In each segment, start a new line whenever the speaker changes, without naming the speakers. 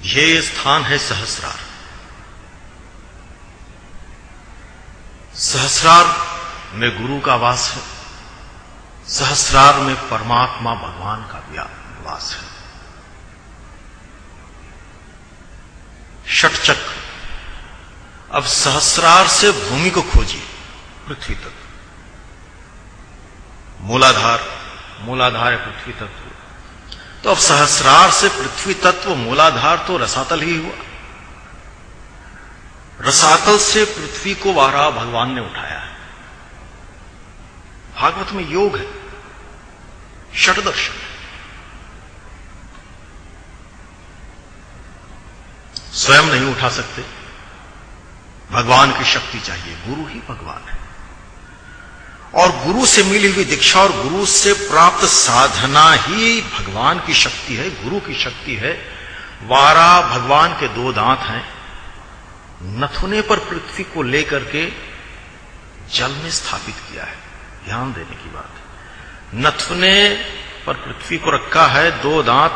ये स्थान है सहस्रार। सहस्रार में गुरु का वास है, सहस्रार में परमात्मा भगवान का वास है। षटचक्र। अब सहस्रार से भूमि को खोजिए, पृथ्वी तत्व। मूलाधार है पृथ्वी तत्व। तो अब सहस्रार से पृथ्वी तत्व, मूलाधार तो रसातल ही हुआ। रसातल से पृथ्वी को वाराह भगवान ने उठाया है। भागवत में योग है, षटदर्शन है। स्वयं नहीं उठा सकते, भगवान की शक्ति चाहिए। गुरु ही भगवान है और गुरु से मिली हुई दीक्षा और गुरु से प्राप्त साधना ही भगवान की शक्ति है, गुरु की शक्ति है। वाराह भगवान के दो दांत हैं, नथुने पर पृथ्वी को लेकर के जल में स्थापित किया है। ध्यान देने की बात है। नथुने पर पृथ्वी को रखा है, दो दांत,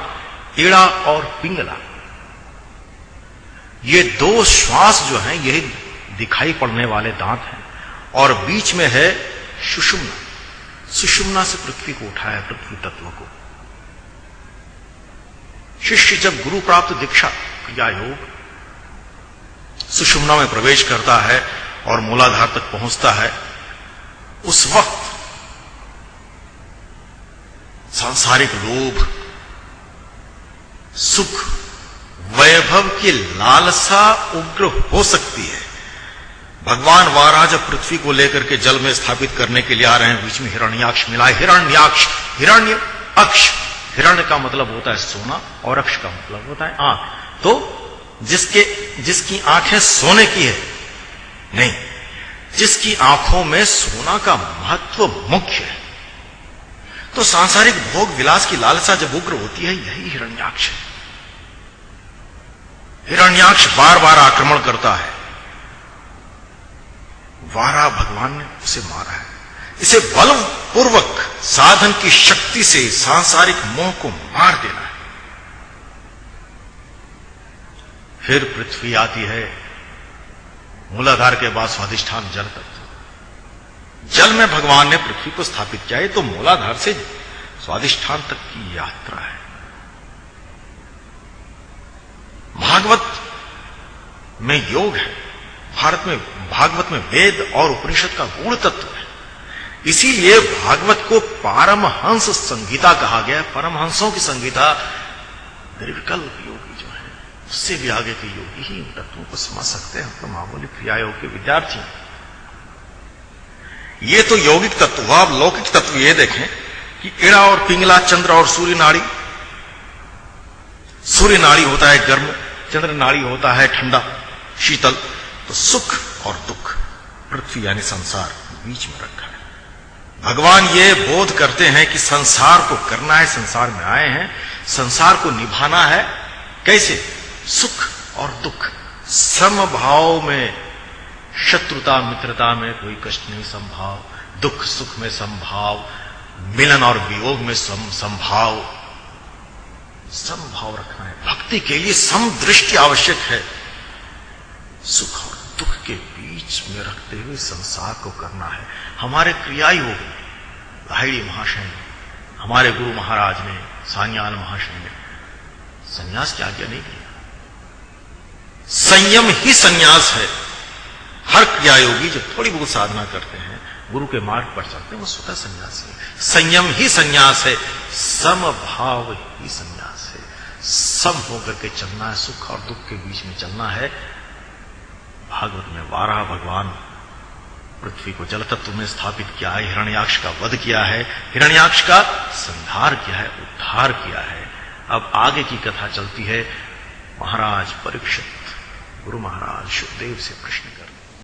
ईड़ा और पिंगला। ये दो श्वास जो हैं, यही दिखाई पड़ने वाले दांत हैं और बीच में है सुषुम्ना। सुषुम्ना से पृथ्वी को उठाया, पृथ्वी तत्व को। शिष्य जब गुरु प्राप्त दीक्षा क्रिया योग सुषुम्ना में प्रवेश करता है और मूलाधार तक पहुंचता है, उस वक्त सांसारिक लोभ, सुख, वैभव की लालसा उग्र हो सकती है। भगवान वाराह जब पृथ्वी को लेकर के जल में स्थापित करने के लिए आ रहे हैं, बीच में हिरण्याक्ष मिला है। हिरण्याक्ष, हिरण्य अक्ष। हिरण्य का मतलब होता है सोना और अक्ष का मतलब होता है आंख। तो जिसकी आंखें सोने की है, नहीं, जिसकी आंखों में सोना का महत्व मुख्य है। तो सांसारिक भोग विलास की लालसा जब उग्र होती है, यही हिरण्याक्ष है। हिरण्याक्ष बार बार आक्रमण करता है। वाराह भगवान ने उसे मारा है। इसे बलपूर्वक साधन की शक्ति से सांसारिक मोह को मार देना है। फिर पृथ्वी आती है, मूलाधार के बाद स्वाधिष्ठान जल तत्व। जल में भगवान ने पृथ्वी को स्थापित किया है, तो मूलाधार से स्वाधिष्ठान तक की यात्रा है। भागवत में योग है, भागवत में वेद और उपनिषद का गूढ़ तत्व है। इसीलिए भागवत को पारमहंस संगीता कहा गया। परमहंसों की संगीता, निर्विकल्प योगी जो है, उससे भी आगे के योगी ही इन तत्वों को समझ सकते हैं। हम तो मामूली क्रिया योग के विद्यार्थी हैं। ये तो यौगिक तत्व हुआ। अब लौकिक तत्व ये देखें कि ईड़ा और पिंगला, चंद्र और सूर्य नाड़ी। सूर्य नाड़ी होता है गर्म, चंद्र नाड़ी होता है ठंडा शीतल। तो सुख और दुख, पृथ्वी यानी संसार, बीच में रखा है। भगवान ये बोध करते हैं कि संसार को करना है, संसार में आए हैं, संसार को निभाना है। कैसे? सुख और दुख समभाव में, शत्रुता मित्रता में कोई कष्ट नहीं संभाव, दुख सुख में संभाव, मिलन और वियोग में संभाव रखना है। भक्ति के लिए समदृष्टि आवश्यक है। सुख और दुख के बीच में रखते हुए संसार को करना है। हमारे क्रिया योग लाहिड़ी महाशय ने, हमारे गुरु महाराज ने, सान्याल महाशय ने संन्यास की आज्ञा नहीं दी। संयम ही संन्यास है। हर क्रिया योगी जो थोड़ी बहुत साधना करते हैं, गुरु के मार्ग पर चलते हैं, वो स्वतः संन्यास है। संयम ही संन्यास है, समभाव ही संन्यास है। सम होकर के चलना है, सुख और दुख के बीच में चलना है। भागवत में वाराह भगवान पृथ्वी को जल तत्व में स्थापित किया है, हिरण्याक्ष का वध किया है, हिरण्याक्ष का संहार किया है, उद्धार किया है। अब आगे की कथा चलती है। महाराज परीक्षित गुरु महाराज शुकदेव से प्रश्न करते